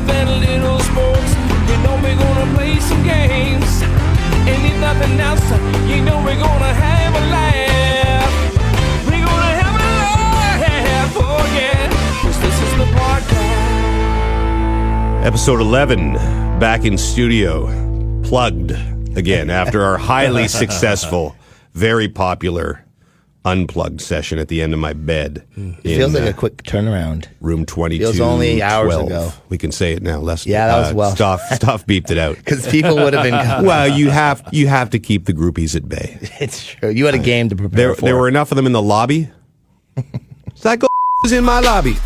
and little sports. You know we're gonna play some games. And if nothing else, you know we're gonna have a laugh. We're gonna have a laugh, oh yeah, 'cause this is the podcast. Episode 11, back in studio, plugged again after our highly successful, very popular unplugged session at the end of my bed. It feels like a quick turnaround. Room 22. Feels only hours ago. We can say it now. Less. Yeah, that was well. Stuff beeped it out. Because people would have been. Well, you have to keep the groupies at bay. It's true. You had a game to prepare for. There were enough of them in the lobby. Psycho is in my lobby.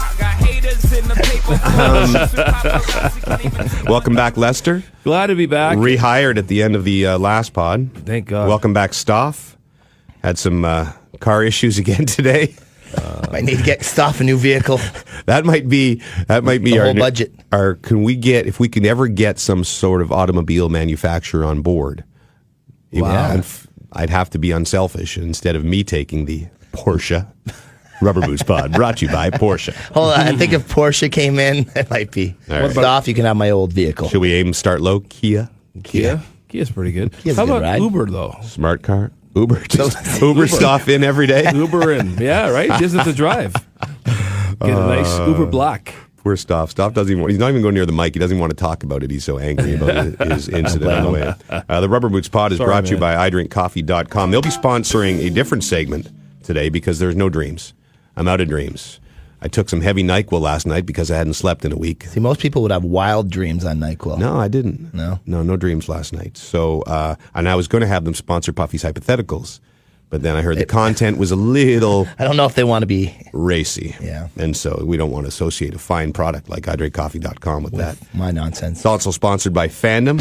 Welcome back, Lester. Glad to be back. Rehired at the end of the last pod. Thank God. Welcome back, Stoff. Had some car issues again today. Might need to get Stoff a new vehicle. That might be the our whole budget. If we can ever get some sort of automobile manufacturer on board. Wow. I'd have to be unselfish instead of me taking the Porsche. Rubber Boots Pod, brought to you by Porsche. Hold on, I think if Porsche came in, it might be. All right. Stoff, you can have my old vehicle. Should we aim start low? Kia? Kia's pretty good. Kia's How a good about ride. Uber, though? Smart car? Uber? Just Uber Stoff in every day? Uber in. Yeah, right? Just have to drive. Get a nice Uber Black. Poor Stoff. Stoff doesn't even. He's not even going near the mic. He doesn't want to talk about it. He's so angry about his incident on the way. The Rubber Boots Pod is brought to you by idrinkcoffee.com. They'll be sponsoring a different segment today because there's no dreams. I'm out of dreams. I took some heavy NyQuil last night because I hadn't slept in a week. See, most people would have wild dreams on NyQuil. No, I didn't. No dreams last night. So, and I was going to have them sponsor Puffy's Hypotheticals, but then I heard the content was a little. I don't know if they want to be racy. Yeah. And so we don't want to associate a fine product like idrinkcoffee.com with that. My nonsense. It's also sponsored by Fandom.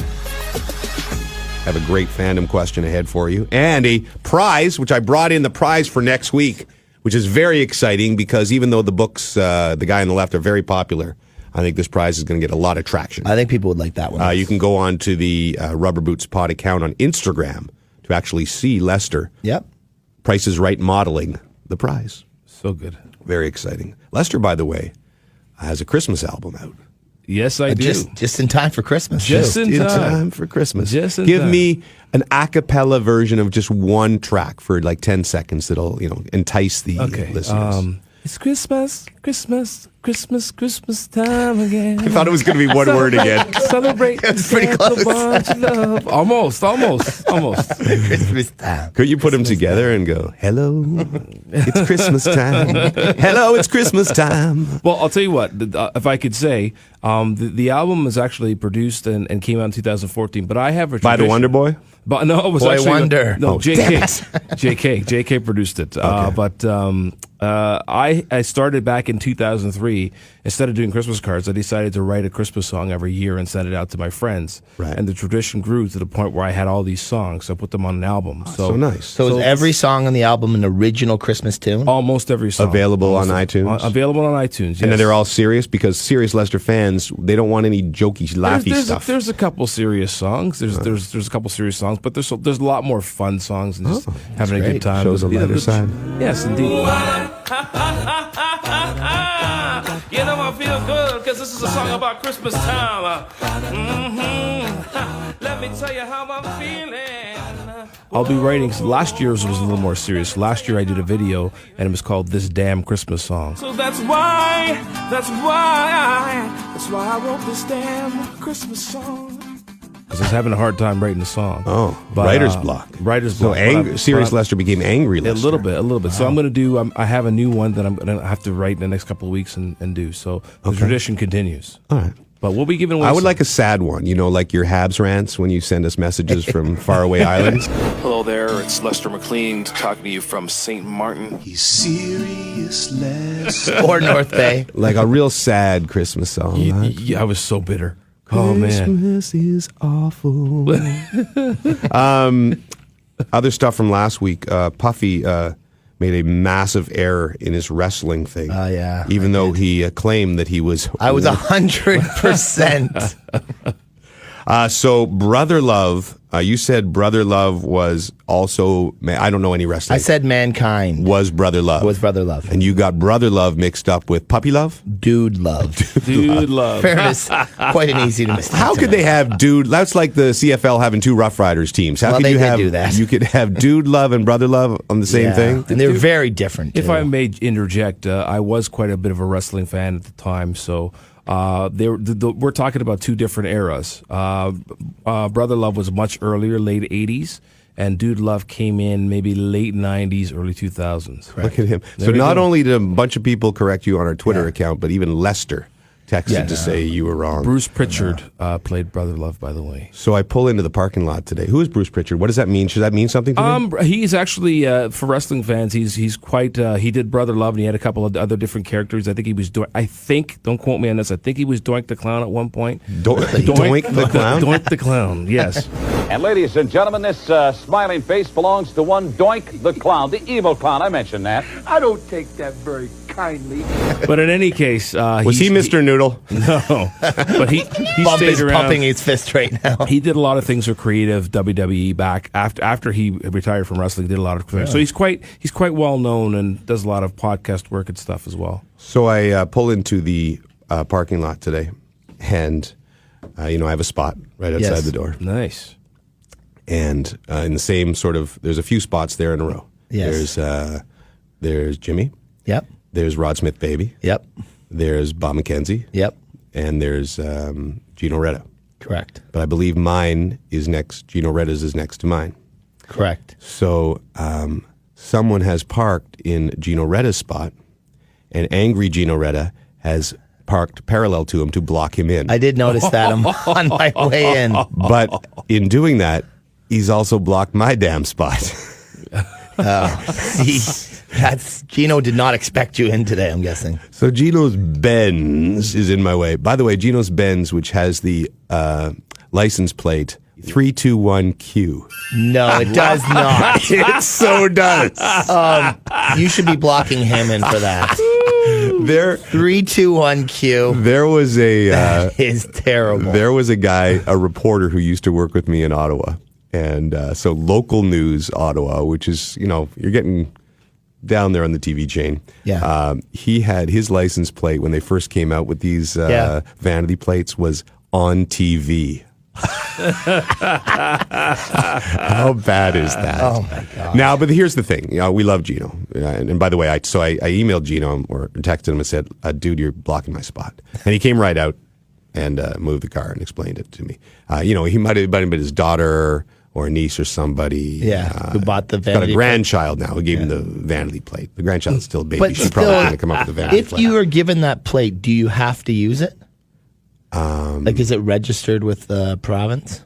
Have a great Fandom question ahead for you. And a prize, which I brought in the prize for next week, which is very exciting because even though the books, the guy on the left, are very popular, I think this prize is going to get a lot of traction. I think people would like that one. You can go on to the Rubber Boots Pod account on Instagram to actually see Lester. Yep. Price is Right modeling the prize. So good. Very exciting. Lester, by the way, has a Christmas album out. Yes, I do. Just in time for Christmas. Just too. in time for Christmas. Just in Give time. me an a cappella version of just one track for like 10 seconds that'll, entice the listeners. It's Christmas, Christmas, Christmas, Christmas time again. I thought it was going to be one word again. Celebrate. It's pretty close. Love. Almost. Christmas time. Could you put them together and go, hello, it's Christmas time. Hello, it's Christmas time. Well, I'll tell you what, if I could say, the album was actually produced and came out in 2014, but I have a By the Wonder Boy? But no, it was Boy actually Wonder. No, Oh, JK produced it. But I started back in 2003. Instead of doing Christmas cards, I decided to write a Christmas song every year and send it out to my friends. Right. And the tradition grew to the point where I had all these songs. So I put them on an album. So nice. So is every song on the album an original Christmas tune? Almost every song. Available on iTunes? Available on iTunes, yes. And then they're all serious because serious Lester fans, they don't want any jokey, laughy stuff. There's a couple serious songs. There's a couple serious songs, but there's a lot more fun songs and just having a good time. Shows a lighter side. Yes, indeed. You know I feel good because this is a song about Christmas time. Let me tell you how I'm feeling. I'll be writing. Last year's was a little more serious. Last year I did a video and it was called "This Damn Christmas Song." So that's why I wrote this damn Christmas song. Because I was having a hard time writing the song. Writer's block. Writer's So block. serious Lester became angry Lester. A little bit. So I'm going to do. I have a new one that I'm going to have to write in the next couple of weeks and do. So the tradition continues. All right. But we'll be giving away. I would like a sad one, like your Habs rants when you send us messages from faraway islands. Hello there, it's Lester McLean talking to you from St. Martin. He's serious, Lester. Or North Bay. Like a real sad Christmas song. Yeah, I was so bitter. Oh man, Christmas is awful. Other stuff from last week. Puffy made a massive error in his wrestling thing. Oh, yeah. Even though he claimed that he was. I was 100%. So Brother Love You said Brother Love was also, I don't know any wrestling. I said Mankind was Brother Love. was Brother Love. And you got Brother Love mixed up with Puppy Love? Dude Love. Dude love. Fairness, quite an easy to mistake. How could they have Dude? That's like the CFL having two Rough Riders teams. How Well, could they you did have do that. You could have Dude Love and Brother Love on the same thing? And they're very different. If too. I may interject, I was quite a bit of a wrestling fan at the time, so we're talking about two different eras. Brother Love was much earlier, late 80s, and Dude Love came in maybe late 90s, early 2000s. Look at him. There So we not go. only did a bunch of people correct you on our Twitter account, but even Lester texted to say you were wrong. Bruce Pritchard played Brother Love, by the way. So I pull into the parking lot today. Who is Bruce Pritchard? What does that mean? Should that mean something to me? He's actually for wrestling fans. He's quite. He did Brother Love, and he had a couple of other different characters. I think he was. Don't quote me on this. I think he was Doink the Clown at one point. Doink the Clown? Doink the Clown. Yes. And ladies and gentlemen, this smiling face belongs to one Doink the Clown, the evil clown. I mentioned that. I don't take that very kindly. But in any case, Was he Mr. Noodle? No, but he Bump stayed is around. pumping his fist right now. He did a lot of things for creative WWE back after he retired from wrestling. Did a lot of so he's quite well known and does a lot of podcast work and stuff as well. So I pull into the parking lot today, and I have a spot right outside Yes. the door, Nice. and in the same sort of, there's a few spots there in a row. Yes. There's Jimmy. Yep. There's Rod Smith Baby. Yep. There's Bob McKenzie. Yep. And there's Gino Retta. Correct. But I believe mine is next. Gino Retta's is next to mine. Correct. So someone has parked in Gino Retta's spot, and angry Gino Retta has parked parallel to him to block him in. I did notice that I'm on my way in. But in doing that, he's also blocked my damn spot. Gino did not expect you in today, I'm guessing. So Gino's Benz is in my way. By the way, Gino's Benz, which has the license plate 321Q. No, it does not. It so does. You should be blocking him in for that. There 321Q. There was a That is terrible. There was a guy, a reporter who used to work with me in Ottawa. And so local news Ottawa, which is, you're getting down there on the TV chain. Yeah. He had his license plate when they first came out with these vanity plates was on TV. How bad is that? Oh my God. Now, but here's the thing. We love Gino. And by the way, I emailed Gino or texted him and said, dude, you're blocking my spot. And he came right out and moved the car and explained it to me. He might have been his daughter or a niece or somebody. Who bought the got vanity a grandchild now who gave him the vanity plate. The grandchild's still a baby. But She's probably still, going to come up with the vanity if plate. you are given that plate, do you have to use it? Is it registered with the province?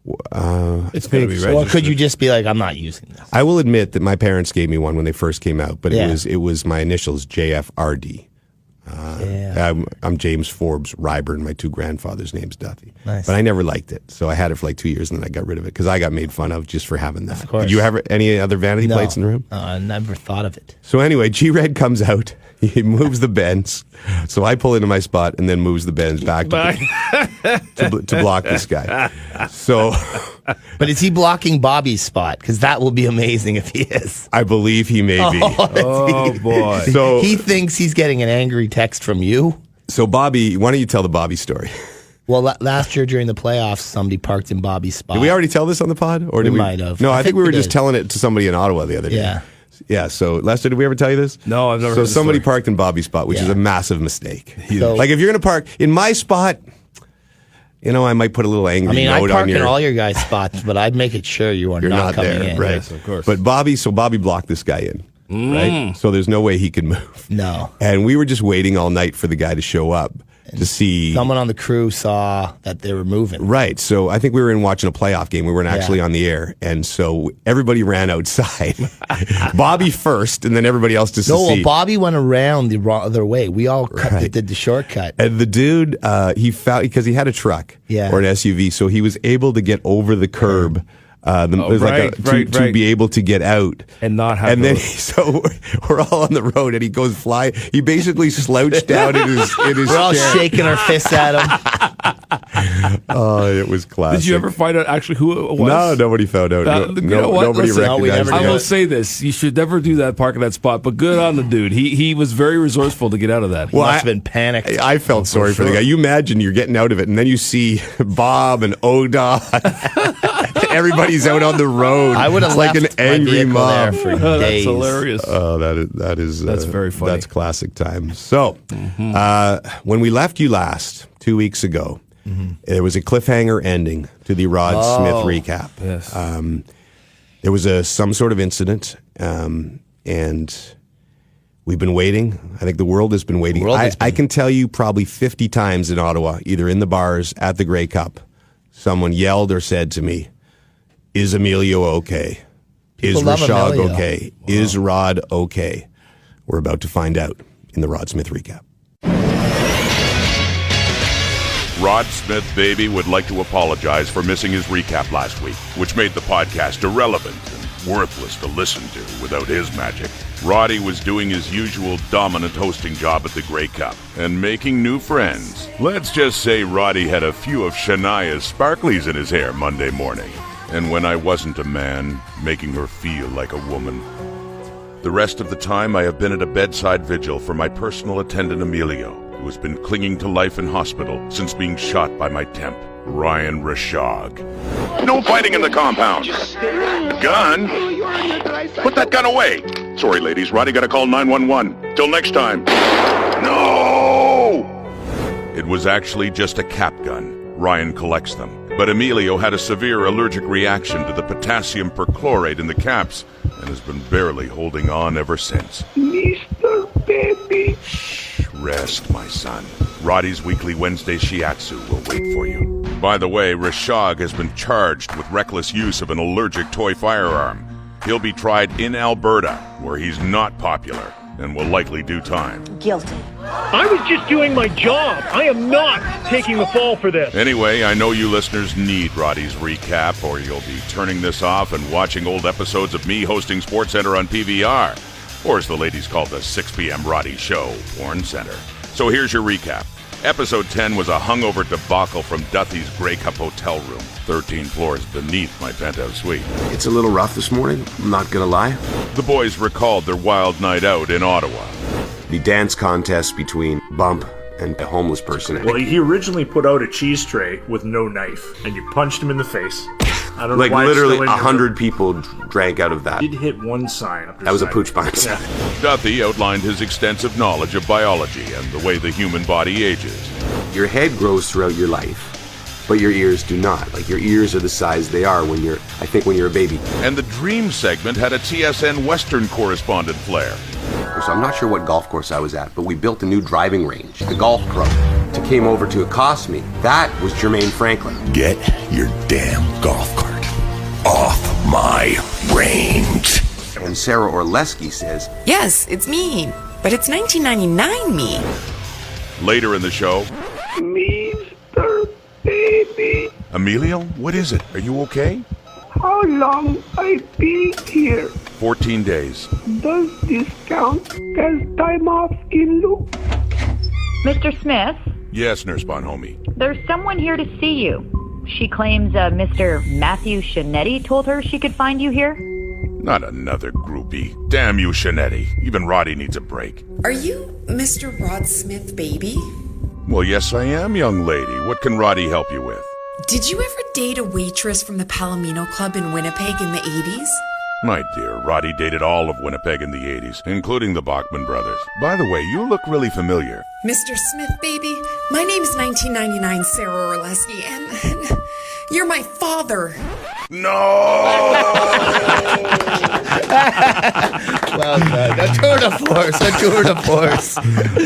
It's going to be registered. Or could you just be like, I'm not using this? I will admit that my parents gave me one when they first came out, but Yeah. it was my initials, JFRD. I'm James Forbes Ryburn. My two grandfathers' names, Duthie. Nice. But I never liked it, so I had it for like 2 years, and then I got rid of it because I got made fun of just for having that. Of course. Did you have any other vanity No. plates in the room? I never thought of it. So anyway, G-Red comes out. He moves the Benz. So I pull into my spot and then moves the Benz back to block this guy. So But is he blocking Bobby's spot? Because that will be amazing if he is. I believe he may be. Oh boy. So He thinks he's getting an angry text from you. So Bobby, why don't you tell the Bobby story? Well, last year during the playoffs, somebody parked in Bobby's spot. Did we already tell this on the pod? Or did We might have. No, I I think think we were we just did. telling it to somebody in Ottawa the other day. Yeah. Yeah, so Lester, did we ever tell you this? No, I've never So heard the somebody story. parked in Bobby's spot, which is Yeah. a massive mistake. So- Like if you're going to park in my spot, I might put a little angry I mean, I note park on in your... all your guys' spots, but I'd make it sure you are You're not coming there, in. right? Yes, of course. But Bobby blocked this guy in, right? So there's no way he could move. No. And we were just waiting all night for the guy to show up to see. Someone on the crew saw that they were moving. Right. So I think we were in watching a playoff game. We weren't actually on the air. And so everybody ran outside. Bobby first, and then everybody else just No, to well, see. Bobby went around the other way. We all did the shortcut. And the dude, he found, because he had a truck or an SUV, so he was able to get over the curb. To be able to get out And not have and then those. so we're all on the road and he goes fly. He basically slouched down in his We're all chair. shaking our fists at him. Oh, it was classic. Did you ever find out actually who it was? No, nobody found out. You know what? Nobody Listen, recognized I it. will say this: you should never do that, park in that spot. But good on the dude. He was very resourceful to get out of that. Well, must have been panicked. I felt sorry for the guy. You imagine you're getting out of it, and then you see Bob and Odot. Everybody's out on the road. I would have like left an angry mob. there for days. That's hilarious. Oh, that's very funny. That's classic times. So, when we left you last 2 weeks ago, there was a cliffhanger ending to the Rod Smith recap. Yes. There was some sort of incident, and we've been waiting. I think the world has been waiting. I can tell you probably 50 times in Ottawa, either in the bars, at the Grey Cup, someone yelled or said to me, "Is Emilio okay? Is Rashog okay? Wow. Is Rod okay?" We're about to find out in the Rod Smith recap. Rod Smith Baby would like to apologize for missing his recap last week, which made the podcast irrelevant and worthless to listen to without his magic. Roddy was doing his usual dominant hosting job at the Grey Cup and making new friends. Let's just say Roddy had a few of Shania's sparklies in his hair Monday morning. And when I wasn't a man, making her feel like a woman. The rest of the time, I have been at a bedside vigil for my personal attendant Emilio, who has been clinging to life in hospital since being shot by my temp, Ryan Rashog. No fighting in the compound. Gun? Put that gun away. Sorry, ladies. Roddy got to call 911. Till next time. No! It was actually just a cap gun. Ryan collects them. But Emilio had a severe allergic reaction to the potassium perchlorate in the caps and has been barely holding on ever since. Mr. Baby. Shh, rest, my son. Roddy's weekly Wednesday shiatsu will wait for you. By the way, Rashog has been charged with reckless use of an allergic toy firearm. He'll be tried in Alberta, where he's not popular, and will likely do time. Guilty. I was just doing my job. I am not taking the fall for this. Anyway, I know you listeners need Roddy's recap, or you'll be turning this off and watching old episodes of me hosting SportsCenter on PVR, or as the ladies call the 6 p.m. Roddy Show, Porn Center. So here's your recap. Episode 10 was a hungover debacle from Duthie's Grey Cup hotel room, 13 floors beneath my penthouse suite. It's a little rough this morning, I'm not gonna lie. The boys recalled their wild night out in Ottawa. The dance contest between Bump and a homeless person. Well, he originally put out a cheese tray with no knife, and you punched him in the face. I don't like know why literally 100 people drank out of that. Did hit one sign up. That was a pooch box. Yeah. Duthie outlined his extensive knowledge of biology and the way the human body ages. Your head grows throughout your life, but your ears do not. Like your ears are the size they are when you're a baby. And the dream segment had a TSN Western correspondent flair. So I'm not sure what golf course I was at, but we built a new driving range. The golf pro came over to accost me. That was Jermaine Franklin. Get your damn golf cart off my range. And Sarah Orleski says, Yes, it's me, but it's 1999 me. Later in the show, Mr. Baby. Emilio, what is it? Are you okay? How long I be here? 14 days. Does this count as time off in lieu? Mr. Smith? Yes, Nurse Bonhomie. There's someone here to see you. She claims Mr. Matthew Shanetti told her she could find you here. Not another groupie. Damn you, Shanetti. Even Roddy needs a break. Are you Mr. Rod Smith, baby? Well, yes, I am, young lady. What can Roddy help you with? Did you ever date a waitress from the Palomino Club in Winnipeg in the 80s? My dear, Roddy dated all of Winnipeg in the 80s, including the Bachman brothers. By the way, you look really familiar. Mr. Smith, baby, my name's 1999 Sarah Orleski, and you're my father. No! Well done. A tour de force.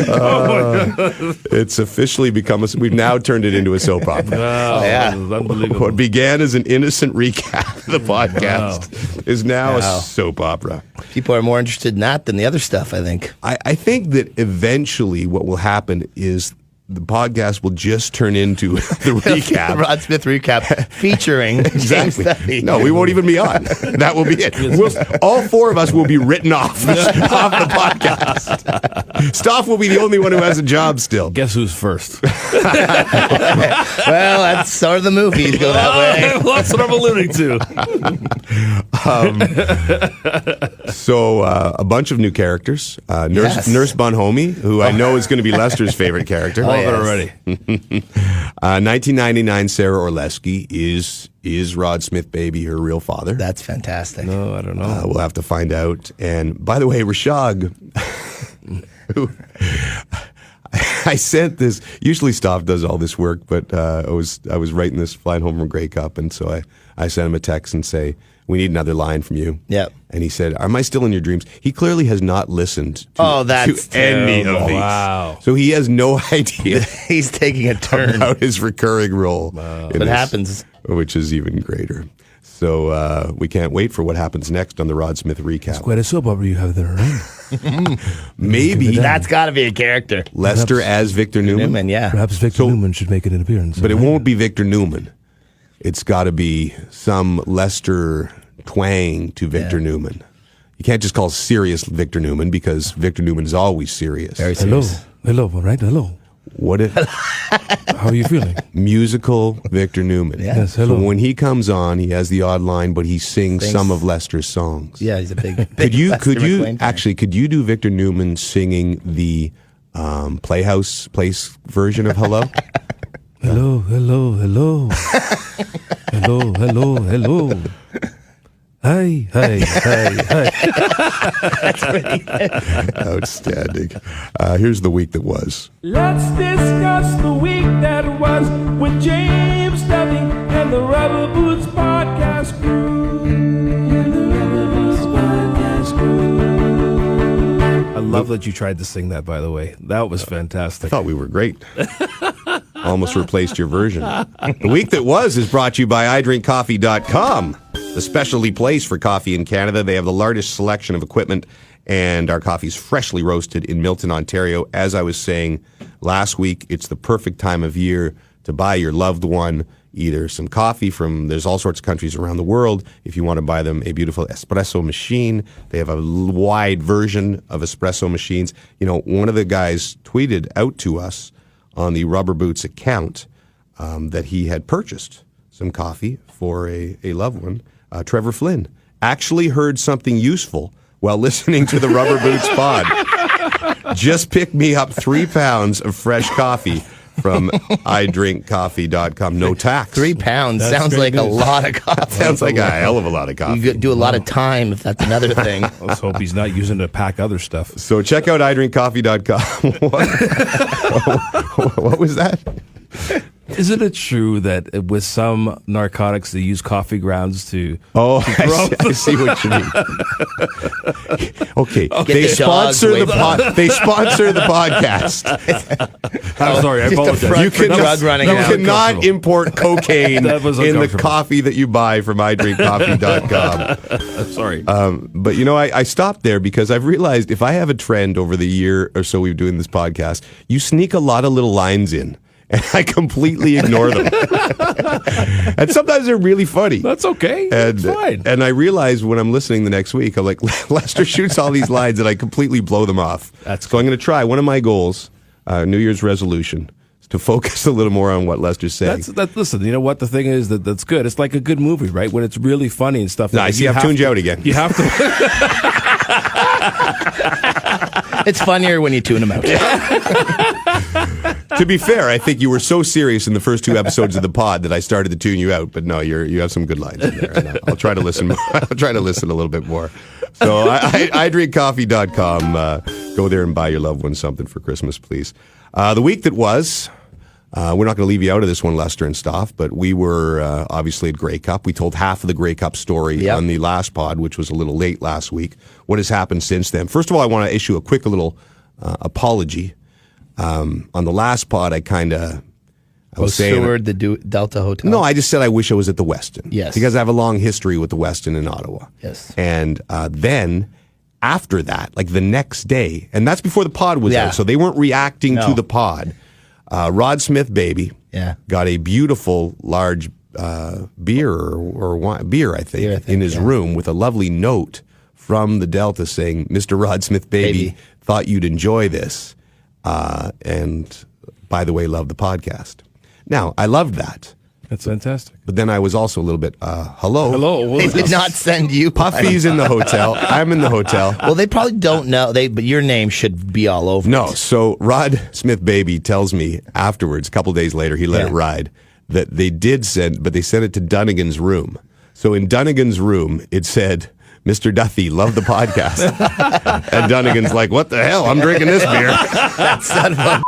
Oh my God. It's officially become we've now turned it into a soap opera. Oh, yeah. Unbelievable. What began as an innocent recap of the podcast is now a soap opera. People are more interested in that than the other stuff, I think. I think that eventually what will happen is the podcast will just turn into the recap. Rod Smith recap featuring exactly. James Duthie. No, we won't even be on. That will be it. All four of us will be written off the podcast. Stoff will be the only one who has a job still. Guess who's first? Well, that's sort of the movies go that way. That's what I'm alluding to. So a bunch of new characters. Nurse Bonhomie, who I know is going to be Lester's favorite character. Love it already. 1999 Sarah Orlesky is Rod Smith Baby her real father? That's fantastic. No, I don't know. We'll have to find out. And by the way, Rashog, who I sent this. Usually, Stoff does all this work, but I was writing this flying home from Grey Cup, and so I sent him a text and say, "We need another line from you." Yep. And he said, "Am I still in your dreams?" He clearly has not listened to any of these. Wow. So he has no idea. He's taking a turn about his recurring role. Wow. It happens, which is even greater. So we can't wait for what happens next on the Rod Smith recap. It's quite a soap opera you have there, right? Maybe that's got to be a character. Lester as Victor Newman. Yeah. Perhaps Victor Newman should make an appearance. But it won't be Victor Newman. It's got to be some Lester twang to Victor Newman. You can't just call serious Victor Newman because Victor Newman is always serious. Very serious. Hello, all right? Hello. What if? How are you feeling? Musical Victor Newman. Yeah. Yes, hello. So when he comes on, he has the odd line, but he sings some of Lester's songs. Yeah, he's a big. Could you McLean fan. could you do Victor Newman singing the Playhouse Place version of Hello? Hello, hello, hello. Hello, hello, hello. Hi, hi, hi, hi. That's pretty good. Outstanding. Here's the week that was. Let's discuss the week that was with James Duthie and the Rubber Boots Podcast Crew. And the Rubber Boots Podcast Crew. I love that you tried to sing that, by the way. That was fantastic. I thought we were great. Almost replaced your version. The week that was is brought to you by iDrinkCoffee.com, the specialty place for coffee in Canada. They have the largest selection of equipment, and our coffee is freshly roasted in Milton, Ontario. As I was saying last week, it's the perfect time of year to buy your loved one either some coffee from, there's all sorts of countries around the world. If you want to buy them a beautiful espresso machine, they have a wide version of espresso machines. You know, one of the guys tweeted out to us on the Rubber Boots account that he had purchased some coffee for a loved one. Trevor Flynn actually heard something useful while listening to the Rubber Boots pod. Just picked me up 3 pounds of fresh coffee from iDrinkCoffee.com. No tax. 3 pounds That's sounds like news. a lot of coffee. Sounds like a hell of a lot of coffee. You do a lot of time if that's another thing. Let's hope he's not using it to pack other stuff. So check out iDrinkCoffee.com. What was that? Isn't it true that with some narcotics they use coffee grounds to? Oh, to I see what you mean. Okay, they the dogs sponsor away the from they sponsor the podcast. I'm sorry, I Just a apologize. front You for drug running out. cannot import cocaine That was in the uncomfortable. coffee that you buy from iDrinkCoffee.com. Sorry. But you know, I stopped there because I've realized if I have a trend over the year or so we've been doing this podcast, you sneak a lot of little lines in. And I completely ignore them. And sometimes they're really funny. That's okay. And, That's fine. and I realize when I'm listening the next week, I'm like, Lester shoots all these lines and I completely blow them off. So I'm going to try. One of my goals, New Year's resolution, is to focus a little more on what Lester's saying. Listen, you know what? The thing is that's good. It's like a good movie, right? When it's really funny and stuff. Nice. I've tuned you out again. You have to. It's funnier when you tune them out. To be fair, I think you were so serious in the first 2 episodes of the pod that I started to tune you out. But no, you have some good lines in there. And I'll try to listen. I'll try to listen a little bit more. So iDrinkCoffee.com. Go there and buy your loved one something for Christmas, please. The week that was. We're not going to leave you out of this one, Lester and Stoff, but we were obviously at Grey Cup. We told half of the Grey Cup story on the last pod, which was a little late last week. What has happened since then? First of all, I want to issue a quick little apology. On the last pod, I was saying Seward, the Delta Hotel. No, I just said I wish I was at the Westin. Yes. Because I have a long history with the Westin in Ottawa. Yes. And then after that, like the next day, and that's before the pod was out, so they weren't reacting to the pod. Rod Smith Baby got a beautiful large beer or wine, beer, I think, in his room with a lovely note from the Delta saying, "Mr. Rod Smith Baby, thought you'd enjoy this. And by the way, love the podcast. Now, I loved that. That's fantastic. But then I was also a little bit, hello. They did not send you. Puffy's in the hotel. I'm in the hotel. Well, they probably don't know. But your name should be all over. No. So Rod Smith Baby tells me afterwards, a couple days later, he let it ride, that they did send, but they sent it to Dunnigan's room. So in Dunnigan's room, it said, Mr. Duthie, love the podcast. And Dunnigan's like, what the hell? I'm drinking this beer. That son of a...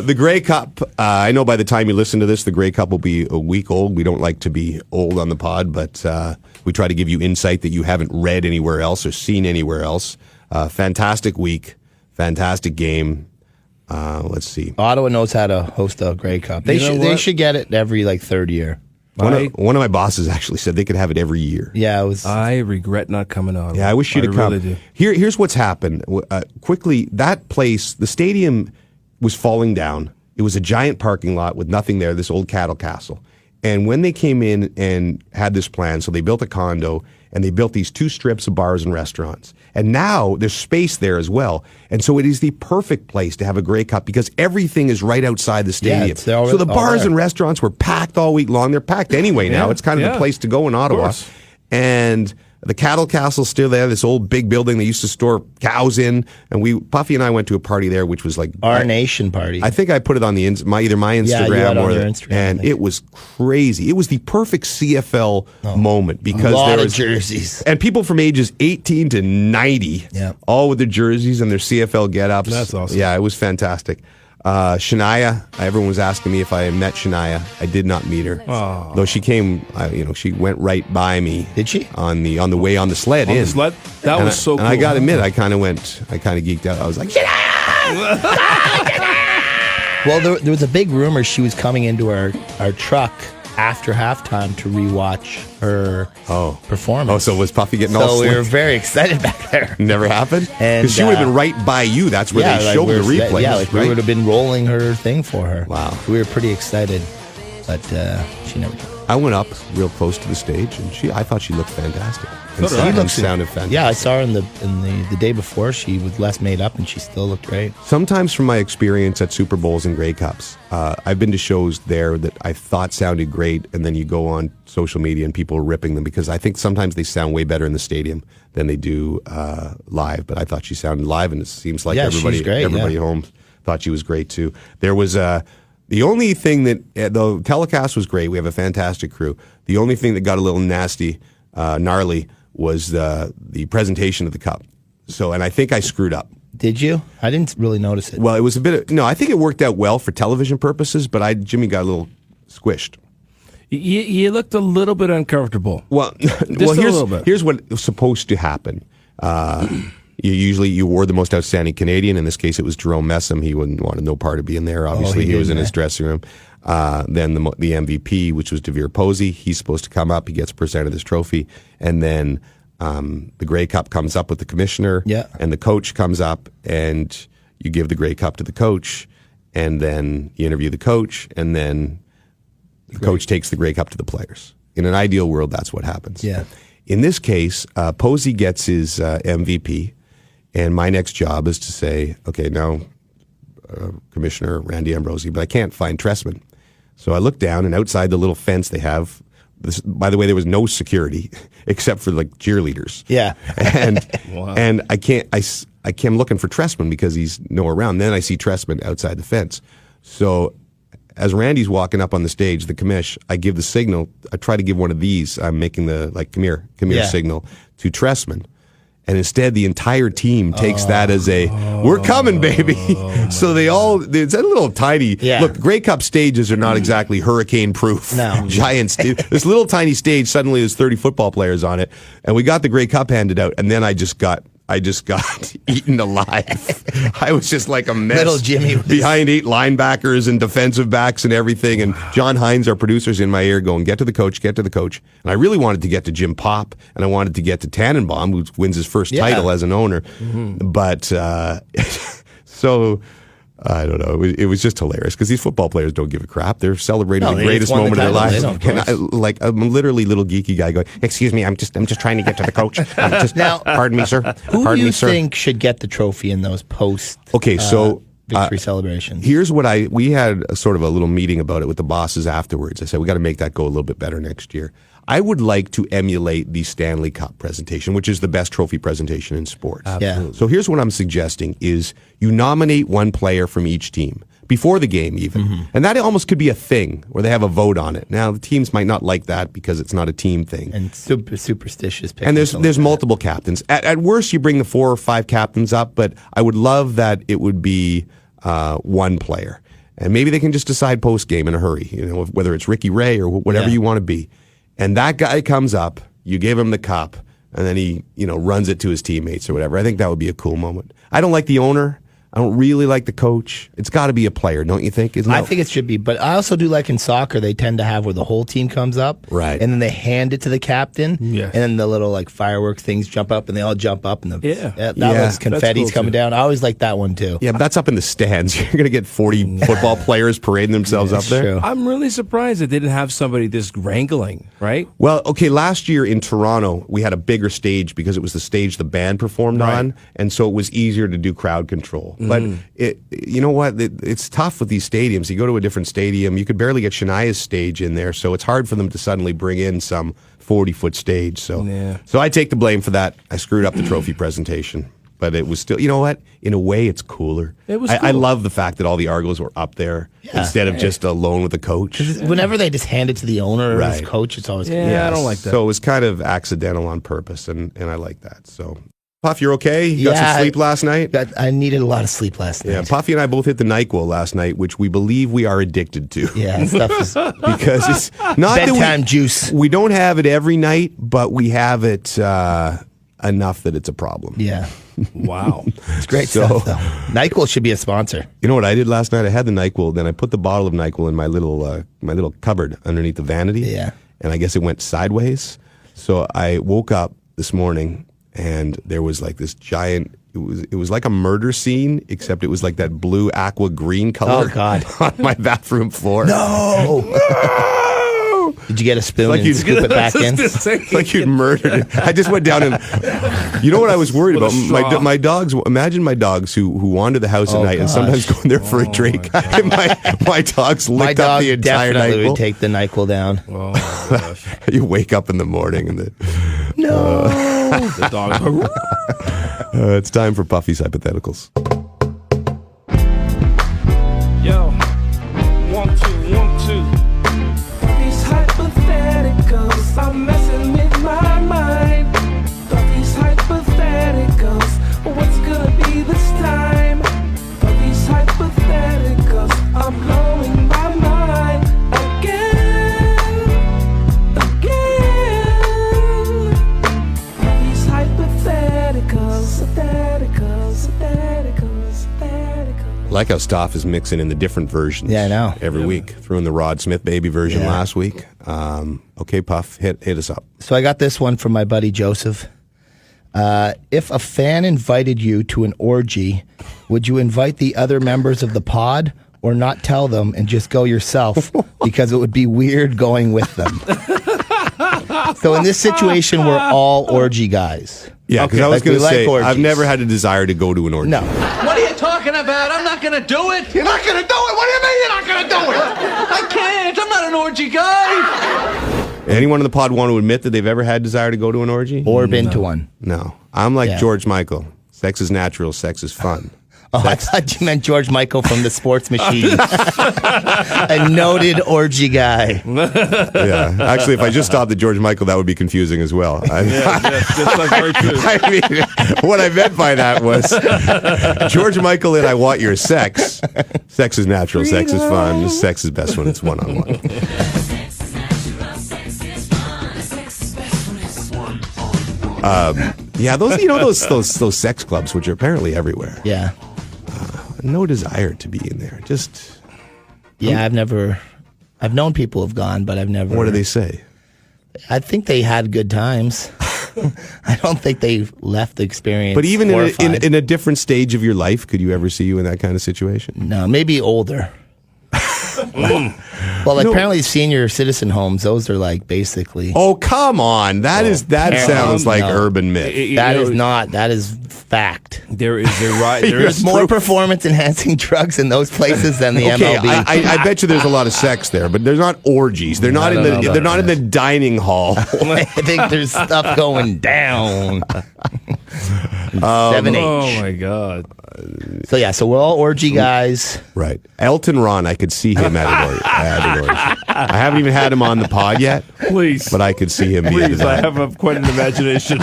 The Grey Cup, I know by the time you listen to this, the Grey Cup will be a week old. We don't like to be old on the pod, but we try to give you insight that you haven't read anywhere else or seen anywhere else. Fantastic week, fantastic game. Let's see. Ottawa knows how to host a Grey Cup. They should get it every third year. One of my bosses actually said they could have it every year. Yeah, it was. I regret not coming on. Yeah, I wish you'd have come. Really do. Here's what's happened. Quickly, that place, the stadium was falling down. It was a giant parking lot with nothing there, this old cattle castle. And when they came in and had this plan, so they built a condo and they built these 2 strips of bars and restaurants. And now there's space there as well. And so it is the perfect place to have a Grey Cup because everything is right outside the stadium. So the bars and restaurants were packed all week long. They're packed anyway now. It's kind of the place to go in Ottawa. And the cattle castle's still there, this old big building they used to store cows in. And Puffy and I went to a party there, which was like Our Nation party. I think I put it on either my Instagram or Instagram, and it was crazy. It was the perfect CFL moment because there was jerseys and people from ages 18 to 90, all with their jerseys and their CFL get-ups. That's awesome. Yeah, it was fantastic. Shania, everyone was asking me if I met Shania. I did not meet her. Oh. Though she came, she went right by me. Did she? On the way on the sled on in. The sled? That was so cool. And I got to admit, I kind of geeked out. I was like, Shania! Well, there was a big rumor she was coming into our truck after halftime to rewatch her performance. Oh, so was Puffy getting all So we slick? were very excited back there. Never happened? And Because she would have been right by you. That's where they showed the replay. Yeah, we would have been rolling her thing for her. Wow. So we were pretty excited, but she never did. I went up real close to the stage, and I thought she looked fantastic. And She sounded fantastic. Yeah, I saw her in the day before. She was less made up, and she still looked great. Sometimes from my experience at Super Bowls and Grey Cups, I've been to shows there that I thought sounded great, and then you go on social media and people are ripping them because I think sometimes they sound way better in the stadium than they do live. But I thought she sounded live, and it seems like everybody at home thought she was great too. There was the only thing that the telecast was great. We have a fantastic crew. The only thing that got a little gnarly was the presentation of the cup. So, and I think I screwed up. Did you? I didn't really notice it. Well, it was a bit I think it worked out well for television purposes, but Jimmy got a little squished. You looked a little bit uncomfortable. Well, here's what was supposed to happen. You wore the most outstanding Canadian. In this case, it was Jerome Messam. He wouldn't want no part of being there. Obviously, he was in his dressing room. Then the MVP, which was DeVere Posey, he's supposed to come up. He gets presented this trophy. And then the Grey Cup comes up with the commissioner. Yeah. And the coach comes up, and you give the Grey Cup to the coach. And then you interview the coach. And then the coach takes the Grey Cup to the players. In an ideal world, that's what happens. Yeah. In this case, Posey gets his MVP. And my next job is to say, okay, now Commissioner Randy Ambrosi, but I can't find Tressman. So I look down, and outside the little fence they have, by the way, there was no security except for like cheerleaders. Yeah. And Wow. and I'm looking for Tressman because he's nowhere around. Then I see Tressman outside the fence. So as Randy's walking up on the stage, the commish, I give the signal. I try to give one of these. I'm making the come here signal to Tressman. And instead, the entire team takes that as we're coming, baby. So it's a little tiny. Yeah. Look, Grey Cup stages are not exactly hurricane proof. No. Giant stage. This little tiny stage, suddenly there's 30 football players on it. And we got the Grey Cup handed out. And then I just got eaten alive. I was just like a mess. Little Jimmy behind 8 linebackers and defensive backs and everything. And John Hines, our producer's in my ear going, get to the coach. And I really wanted to get to Jim Pop, and I wanted to get to Tannenbaum, who wins his first title as an owner. Mm-hmm. But so I don't know. It was just hilarious because these football players don't give a crap. They're celebrating the they greatest just won the moment of their title. lives. They don't, of And I'm literally little geeky guy going, "Excuse me, I'm just trying to get to the coach. Now, pardon me, sir. Who Pardon do you me, sir." think should get the trophy in those post? Okay, so victory celebrations. Here's what we had a sort of a little meeting about it with the bosses afterwards. I said we got to make that go a little bit better next year. I would like to emulate the Stanley Cup presentation, which is the best trophy presentation in sports. Absolutely. So here's what I'm suggesting is you nominate one player from each team before the game even. And that almost could be a thing where they have a vote on it. Now, the teams might not like that because it's not a team thing. And superstitious. And there's multiple captains. At worst, you bring the 4 or 5 captains up, but I would love that it would be one player. And maybe they can just decide post-game in a hurry, whether it's Ricky Ray or whatever you want to be. And that guy comes up, you give him the cup, and then he, runs it to his teammates or whatever. I think that would be a cool moment. I don't like the owner. I don't really like the coach. It's got to be a player, don't you think? I think it should be, but I also do like in soccer, they tend to have where the whole team comes up, right, and then they hand it to the captain, Yes. and then the little firework things jump up, and they all jump up, and that was confetti's cool coming down. I always like that one too. Yeah, but that's up in the stands. You're going to get 40 football players parading themselves up there. True. I'm really surprised they didn't have somebody this wrangling, right? Well, okay, last year in Toronto, we had a bigger stage because it was the stage the band performed on, and so it was easier to do crowd control. But you know what? It's tough with these stadiums. You go to a different stadium, you could barely get Shania's stage in there, so it's hard for them to suddenly bring in some 40-foot stage. So I take the blame for that. I screwed up the trophy presentation. But it was still, you know what? In a way, it's cooler. It was I cool. love the fact that all the Argos were up there instead of just alone with the coach. Whenever they just hand it to the owner or his coach, it's always I don't like that. So it was kind of accidental on purpose, and I like that. So, Puff, you're okay? You got some sleep last night? I needed a lot of sleep last night. Yeah, Puffy and I both hit the NyQuil last night, which we believe we are addicted to. Yeah, stuff is because it's not bedtime juice. We don't have it every night, but we have it enough that it's a problem. Yeah. Wow. It's great stuff, though. NyQuil should be a sponsor. You know what I did last night? I had the NyQuil, then I put the bottle of NyQuil in my little cupboard underneath the vanity. Yeah. And I guess it went sideways. So I woke up this morning and there was like this giant, it was like a murder scene, except it was like that blue aqua green color. Oh, God. On my bathroom floor. No! Did you get a spoon and scoop it back in? It's like you'd murdered it. I just went down and, you know what I was worried about? My dogs, imagine my dogs who wander the house at night and sometimes go in there for a drink. My dogs licked up the entire definitely NyQuil. would take the NyQuil down. Oh, my gosh. You wake up in the morning and The dogs. it's time for Puffy's Hypotheticals. Yo, 1, 2, 1, 2. These hypotheticals are messing with my mind. These hypotheticals, what's gonna be this time? These hypotheticals are blowing my mind again. These hypotheticals, hypotheticals. Like how Stoff is mixing in the different versions. Yeah, I know. Every week. Threw in the Rod Smith Baby version last week. Okay, Puff, hit us up. So I got this one from my buddy Joseph. If a fan invited you to an orgy, would you invite the other members of the pod or not tell them and just go yourself because it would be weird going with them? So in this situation, we're all orgy guys. Yeah, because I was going to say, orgies. I've never had a desire to go to an orgy. No. What are you talking about? I'm not going to do it. You're not going to do it? What do you mean you're not going to do it? I can't. I'm not an orgy guy. Anyone in the pod want to admit that they've ever had desire to go to an orgy? Or been to one. No. I'm like George Michael. Sex is natural. Sex is fun. Oh, I thought you meant George Michael from the Sports Machine. A noted orgy guy. Yeah. Actually, if I just stopped at George Michael, that would be confusing as well. That's very true. I mean, what I meant by that was George Michael and I want your sex. Sex is natural. Sex is fun. Sex is best when it's one-on-one. Yeah, those sex clubs, which are apparently everywhere. Yeah. No desire to be in there. Just Yeah, I've known people who've gone, but I've never. what do they say? I think they had good times. I don't think they left the experience. But even horrified. in a different stage of your life, could you ever see you in that kind of situation? No, maybe older. Well, apparently senior citizen homes, those are like basically. Oh, come on. That sounds like urban myth. That is not. That is fact. There is There's more performance enhancing drugs in those places than the MLB. I bet you there's a lot of sex there, but there's not orgies. They're not in the dining hall. I think there's stuff going down. 7H. Oh my God. So yeah, so we're all orgy guys. Right. Elton Ron, I could see him at an orgy. I haven't even had him on the pod yet. Please. But I could see him. Please, I have quite an imagination.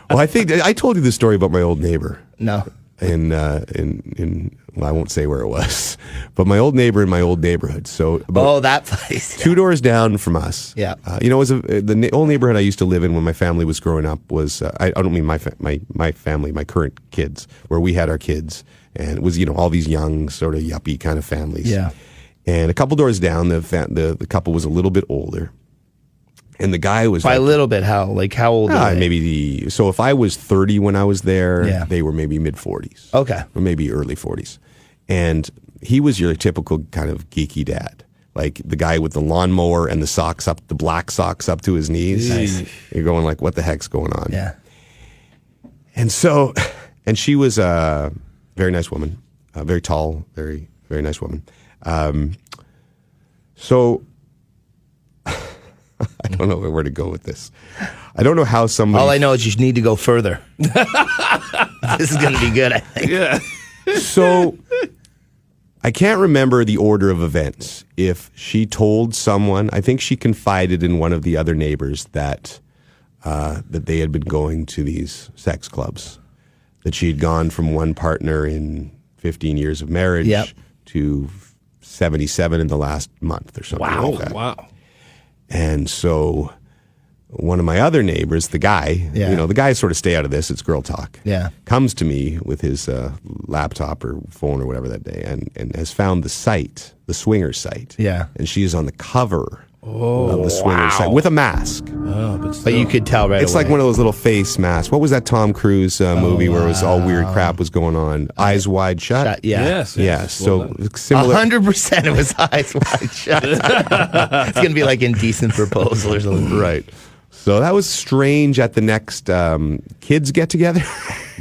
Well, I think I told you the story about my old neighbor. No. In well, I won't say where it was, but my old neighbor in my old neighborhood. So that place. 2 doors down from us. Yeah. It was the old neighborhood I used to live in when my family was growing up was I don't mean my family, my current kids, where we had our kids, and it was all these young sort of yuppie kind of families. Yeah. And a couple doors down, the couple was a little bit older. And the guy was by a little bit. How old? Are they? So if I was 30 when I was there, Yeah. they were maybe mid 40s. Okay. Or maybe early 40s. And he was your typical kind of geeky dad. Like the guy with the lawnmower and the black socks up to his knees. Nice. You're going like, what the heck's going on? Yeah. And she was a very nice woman, very tall, very, very nice woman. So I don't know where to go with this. I don't know how somebody... All I know is you need to go further. This is going to be good, I think. Yeah. So I can't remember the order of events. If she told someone, I think she confided in one of the other neighbors that they had been going to these sex clubs, that she had gone from one partner in 15 years of marriage to 77 in the last month or something like that. Wow. And so one of my other neighbors, the guy, the guys sort of stay out of this, it's girl talk, comes to me with his laptop or phone or whatever that day and has found the site, the swinger site. Yeah. And she is on the cover of the swinger site with a mask. Oh, but you could tell right It's away. like one of those little face masks. What was that Tom Cruise movie where it was all weird crap was going on? Eyes Wide Shut? Yes. Yeah, so similar. 100% it was Eyes Wide Shut. It's going to be like Indecent Proposal or something. Right. So that was strange at the next kids get together.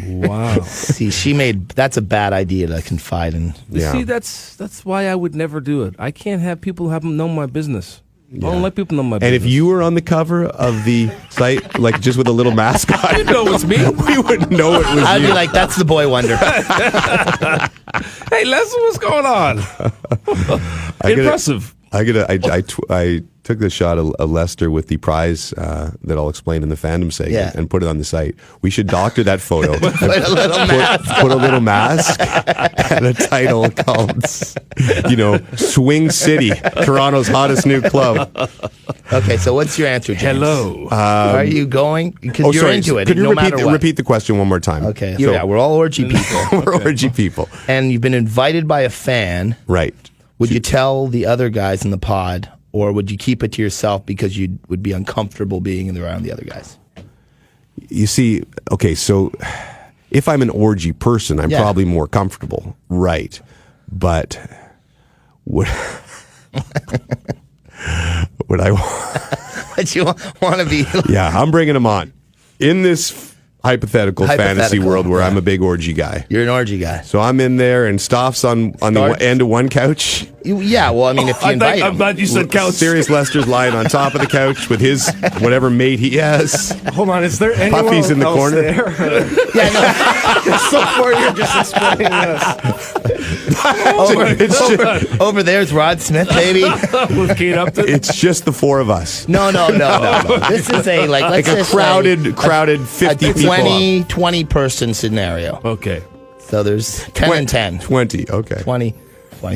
Wow. See, that's a bad idea to confide in. See, that's why I would never do it. I can't have people know my business. I don't like people know my business. And if you were on the cover of the site, like just with a little mask on, you'd know it's me. We wouldn't know it was I'd you. be like, that's the boy wonder. Hey, Leslie, what's going on? Impressive. I took the shot of Lester with the prize that I'll explain in the fandom segment and put it on the site. We should doctor that photo. Put a little mask. Put a little mask and a title called, Swing City, Toronto's hottest new club. Okay, so what's your answer, James? Hello. Are you going? Because you're into it. Could you matter what. repeat the question one more time? Okay. So, we're all orgy people. We're orgy people. And you've been invited by a fan. Right. Would you tell the other guys in the pod, or would you keep it to yourself because you would be uncomfortable being around the other guys? You see, okay, so if I'm an orgy person, I'm probably more comfortable, right? But would I? Would you want to be? Yeah, I'm bringing them on in this hypothetical fantasy world where I'm a big orgy guy. You're an orgy guy. So I'm in there, and Stoff's on the end of one couch. Yeah, well, I mean, if you invite him. I'm glad you said couch. Serious Lester's lying on top of the couch with his whatever mate he has. Hold on, is there anyone Puffy's in the else corner. There? Yeah, no. So far, you're just explaining this. Over there's Rod Smith, baby. With Kate Upton. It's just the four of us. No. This is let's a crowded 50 people. 20 person scenario. Okay. So there's 10 and 10. 20, okay. 20.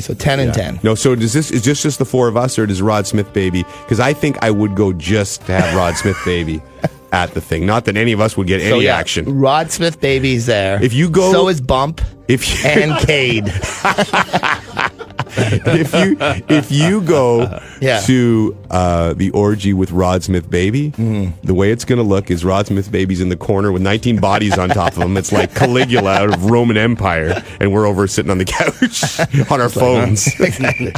So 10 and 10. No, so is this just the four of us, or does Rod Smith Baby? Because I think I would go just to have Rod Smith Baby at the thing. Not that any of us would get any action. Rod Smith Baby's there. If you go, so is Bump and Cade. if you go to the orgy with Rod Smith Baby, the way it's going to look is Rod Smith Baby's in the corner with 19 bodies on top of him. It's like Caligula out of Roman Empire, and we're over sitting on the couch on our phones. Exactly.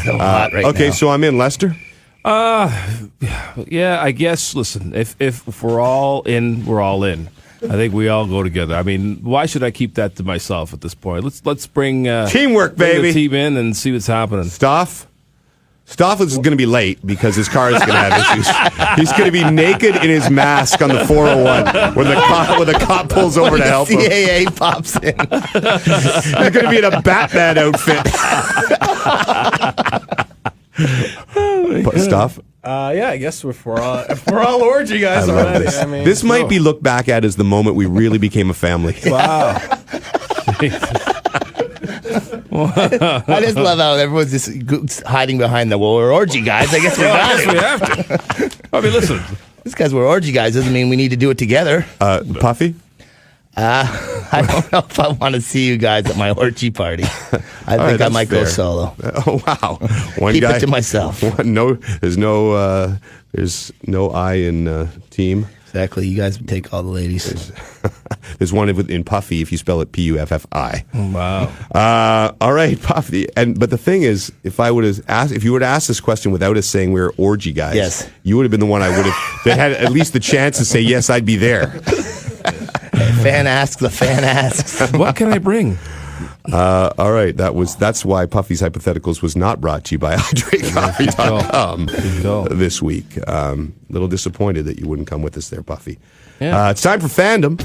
So hot right okay, now. so I'm in, Lester. Yeah, I guess. Listen, if we're all in, we're all in. I think we all go together. I mean, why should I keep that to myself at this point? Let's bring teamwork, bring baby. the team in and see what's happening. Stoff is going to be late because his car is going to have issues. He's going to be naked in his mask on the 401 when the cop pulls over to help him. CAA pops in. He's going to be in a Batman outfit. Stoff. Yeah, I guess if we're all orgy guys I love already. this. I mean, This might be looked back at as the moment we really became a family. Wow. I just love how everyone's just hiding behind we're orgy guys. I guess we have to. I mean, listen. Just because we're orgy guys doesn't mean we need to do it together. Puffy? I don't know if I want to see you guys at my orgy party. I think I might go solo. Oh, wow. Keep it to myself. There's no I in team. Exactly. You guys take all the ladies. There's one in Puffy if you spell it Puffi. Wow. All right, Puffy. But the thing is, if you would have asked this question without us saying we were orgy guys, yes, you would have been the one I would have that had at least the chance to say yes, I'd be there. Fan asks, the fan asks. What can I bring? All right, that's why Puffy's Hypotheticals was not brought to you by HydratedCoffee.com this week. A little disappointed that you wouldn't come with us there, Puffy. Yeah. It's time for Fandom.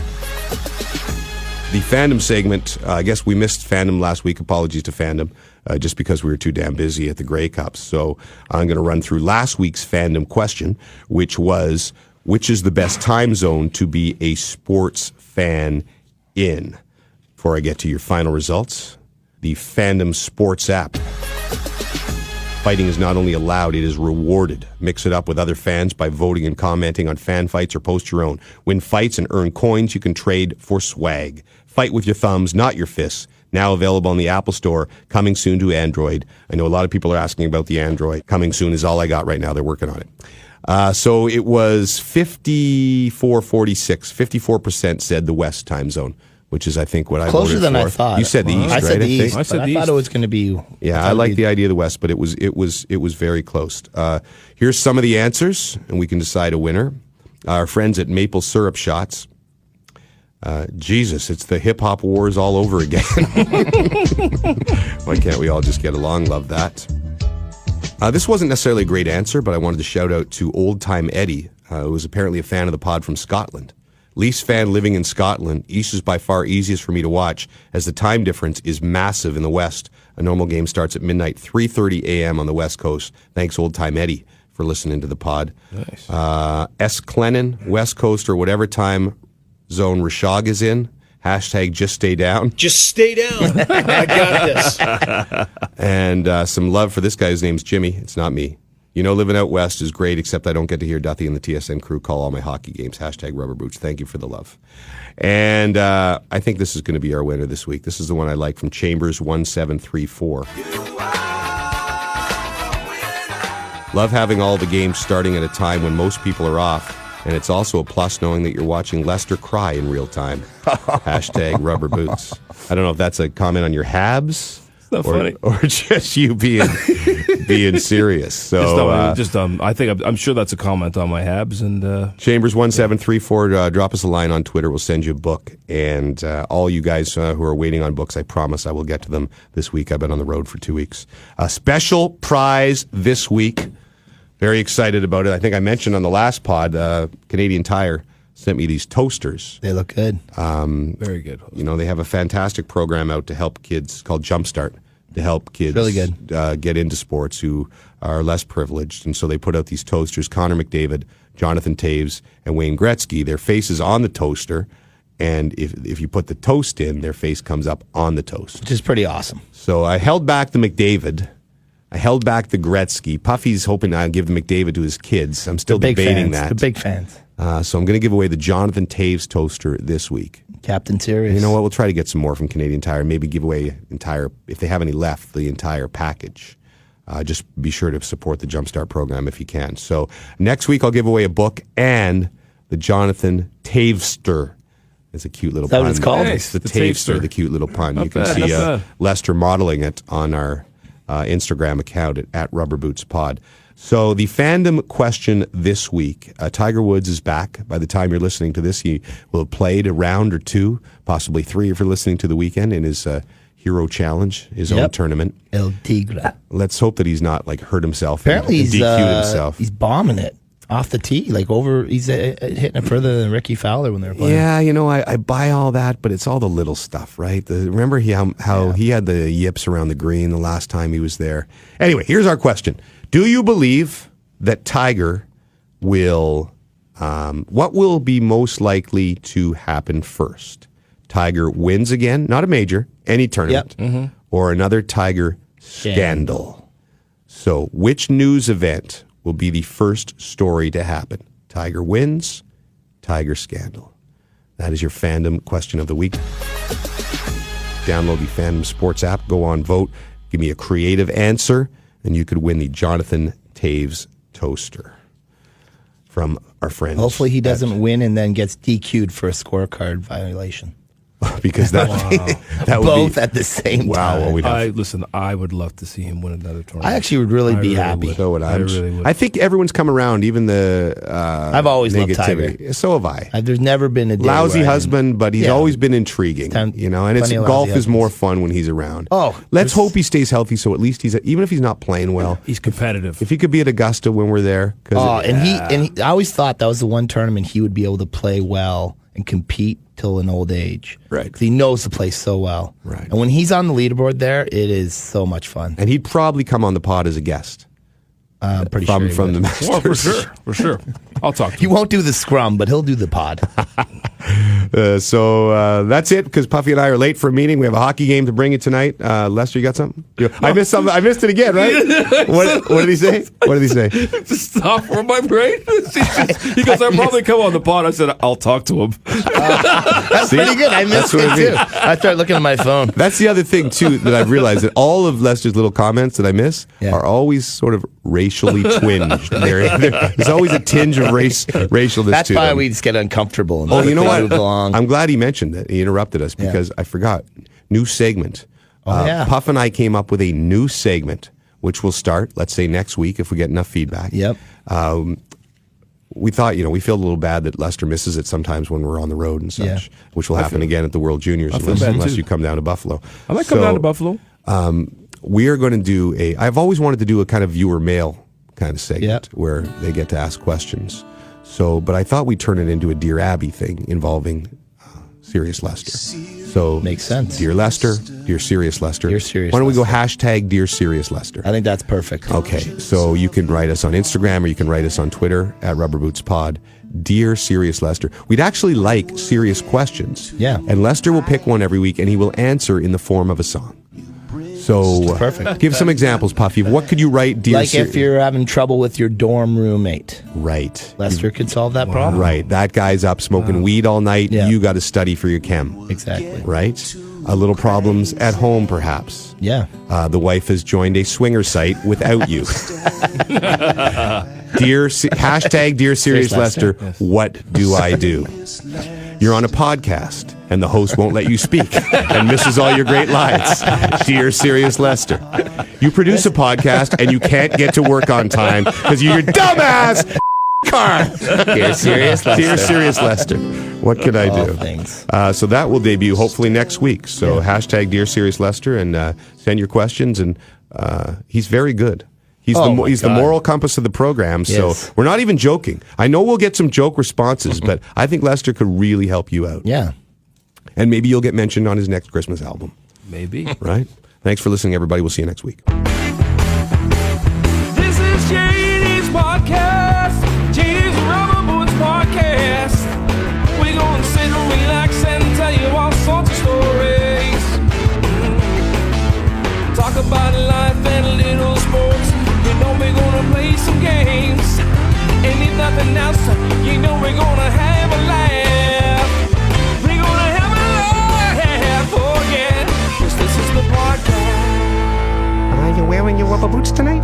The Fandom segment. I guess we missed Fandom last week. Apologies to Fandom, just because we were too damn busy at the Grey Cups. So I'm going to run through last week's Fandom question, which was, which is the best time zone to be a sports fan in? Before I get to your final results, the Fandom Sports app. Fighting is not only allowed, it is rewarded. Mix it up with other fans by voting and commenting on fan fights or post your own. Win fights and earn coins you can trade for swag. Fight with your thumbs, not your fists. Now available on the Apple Store, coming soon to Android. I know a lot of people are asking about the Android. Coming soon is all I got right now. They're working on it. So it was 54-46. 54% said the West time zone, which is, I think, what I voted for. Closer than I thought. You said the East, I right? said the East, I but I thought it was going to be... Yeah, I like the idea of the West, but it was very close. Here's some of the answers, and we can decide a winner. Our friends at Maple Syrup Shots. Jesus, it's the hip-hop wars all over again. Why can't we all just get along? Love that. This wasn't necessarily a great answer, but I wanted to shout out to Old Time Eddie, who was apparently a fan of the pod from Scotland. Least fan living in Scotland. East is by far easiest for me to watch, as the time difference is massive in the West. A normal game starts at midnight, 3:30 a.m. on the West Coast. Thanks, Old Time Eddie, for listening to the pod. Nice. S. Clennon, West Coast, or whatever time zone Rashog is in. Hashtag just stay down. Just stay down. I got this. And some love for this guy whose name's Jimmy. It's not me. You know, living out west is great, except I don't get to hear Duthie and the TSN crew call all my hockey games. Hashtag rubber boots. Thank you for the love. And I think this is going to be our winner this week. This is the one I like from Chambers 1734. Love having all the games starting at a time when most people are off. And it's also a plus knowing that you're watching Lester cry in real time. Hashtag rubber boots. I don't know if that's a comment on your Habs or just you being serious. So I'm sure that's a comment on my Habs. And Chambers 1734. Drop us a line on Twitter. We'll send you a book. And all you guys who are waiting on books, I promise I will get to them this week. I've been on the road for 2 weeks. A special prize this week. Very excited about it. I think I mentioned on the last pod, Canadian Tire sent me these toasters. They look good. Very good. You know, they have a fantastic program out to help kids called Jumpstart, to help kids really good. Get into sports who are less privileged. And so they put out these toasters. Connor McDavid, Jonathan Taves, and Wayne Gretzky, their faces on the toaster. And if you put the toast in, their face comes up on the toast. Which is pretty awesome. So I held back the McDavid. I held back the Gretzky. Puffy's hoping I'll give the McDavid to his kids. I'm still debating that. The big fans. So I'm going to give away the Jonathan Taves toaster this week. Captain Serious. You know what? We'll try to get some more from Canadian Tire. Maybe give away if they have any left, the entire package. Just be sure to support the Jumpstart program if you can. So next week I'll give away a book and the Jonathan Tavester. It's a cute little pun. Is that what it's called? Nice. The Tavester, the cute little pun. You can see Lester modeling it on our Instagram account at RubberBootsPod. So the fandom question this week, Tiger Woods is back. By the time you're listening to this, he will have played a round or two, possibly three if you're listening to the weekend, in his Hero Challenge, his own tournament. El Tigre. Let's hope that he's not hurt himself. Apparently and DQ'd himself. He's bombing it off the tee, he's hitting it further than Ricky Fowler when they were playing. Yeah, I buy all that, but it's all the little stuff, right? Remember how he had the yips around the green the last time he was there. Anyway, here's our question. Do you believe that Tiger will, what will be most likely to happen first? Tiger wins again, not a major, any tournament, or another Tiger scandal. So which news event will be the first story to happen? Tiger wins, Tiger scandal. That is your fandom question of the week. Download the Fandom Sports app, go on, vote, give me a creative answer, and you could win the Jonathan Taves toaster from our friends. Hopefully he doesn't win and then gets DQ'd for a scorecard violation. Because that would both be, at the same time. I would love to see him win another tournament. I actually would really be happy. So would I. I really would. I think everyone's come around, even the I've always loved Tiger. So have I. There's never been a day lousy where husband, but he's always been intriguing. And it's golf is more fun when he's around. Let's hope he stays healthy. So at least even if he's not playing well, he's competitive. If he could be at Augusta when we're there, I always thought that was the one tournament he would be able to play well and compete till an old age. Right. He knows the place so well. Right. And when he's on the leaderboard there, it is so much fun. And he'd probably come on the pod as a guest. Pretty sure from the Masters. For sure. I'll talk to him. He won't do the scrum, but he'll do the pod. So that's it, because Puffy and I are late for a meeting. We have a hockey game to bring you tonight. Lester, you got something? I missed something. I missed it again, right? What did he say? What did he say? Just stop for my brain. He goes, I'll probably come on the pod. I said, I'll talk to him. That's pretty good. I missed it too. I started looking at my phone. That's the other thing too that I've realized, that all of Lester's little comments that I miss are always sort of racially twinged. There's always a tinge of racialness. That's to why them. we just get uncomfortable. Oh, you know what? I'm glad he mentioned it. He interrupted us because I forgot. New segment. Puff and I came up with a new segment, which will start, let's say, next week if we get enough feedback. Yep. We thought, we feel a little bad that Lester misses it sometimes when we're on the road and such, which will happen again at the World Juniors unless you come down to Buffalo. I might come down to Buffalo. We are going to do I've always wanted to do a kind of viewer mail kind of segment where they get to ask questions. So, but I thought we'd turn it into a Dear Abby thing involving Serious Lester. So, makes sense. Dear Lester, Dear Serious Lester. Dear Serious Why don't we go Lester. #Dear Serious Lester? I think that's perfect. Okay, so you can write us on Instagram or you can write us on Twitter at RubberBootsPod. Dear Serious Lester. We'd actually like serious questions. Yeah. And Lester will pick one every week and he will answer in the form of a song. So, perfect. Give some examples, Puffy. What could you write, Dear if you're having trouble with your dorm roommate. Right. Lester could solve that problem. Right. That guy's up smoking weed all night. Yeah. You got to study for your chem. Exactly. Right? A little problems at home, perhaps. Yeah. The wife has joined a swinger site without you. Dear Serious Lester, Yes. what do I do? You're on a podcast, and the host won't let you speak and misses all your great lines. Dear Serious Lester, you produce a podcast, and you can't get to work on time because you're your dumbass car. Dear Serious Lester. Dear Serious Lester, what could I do? Things. So that will debut hopefully next week. So Dear Serious Lester, and send your questions. And he's very good. He's the moral compass of the program. So we're not even joking. I know we'll get some joke responses, but I think Lester could really help you out. Yeah. And maybe you'll get mentioned on his next Christmas album. Maybe. Right? Thanks for listening, everybody. We'll see you next week. This is JD's podcast, JD's Rubber Boots podcast. We're gonna sit and relax and tell you all sorts of stories. Talk about life and little sports. You know we're gonna play some games. And if nothing else, you know we're gonna have a laugh. We're gonna have a boots tonight?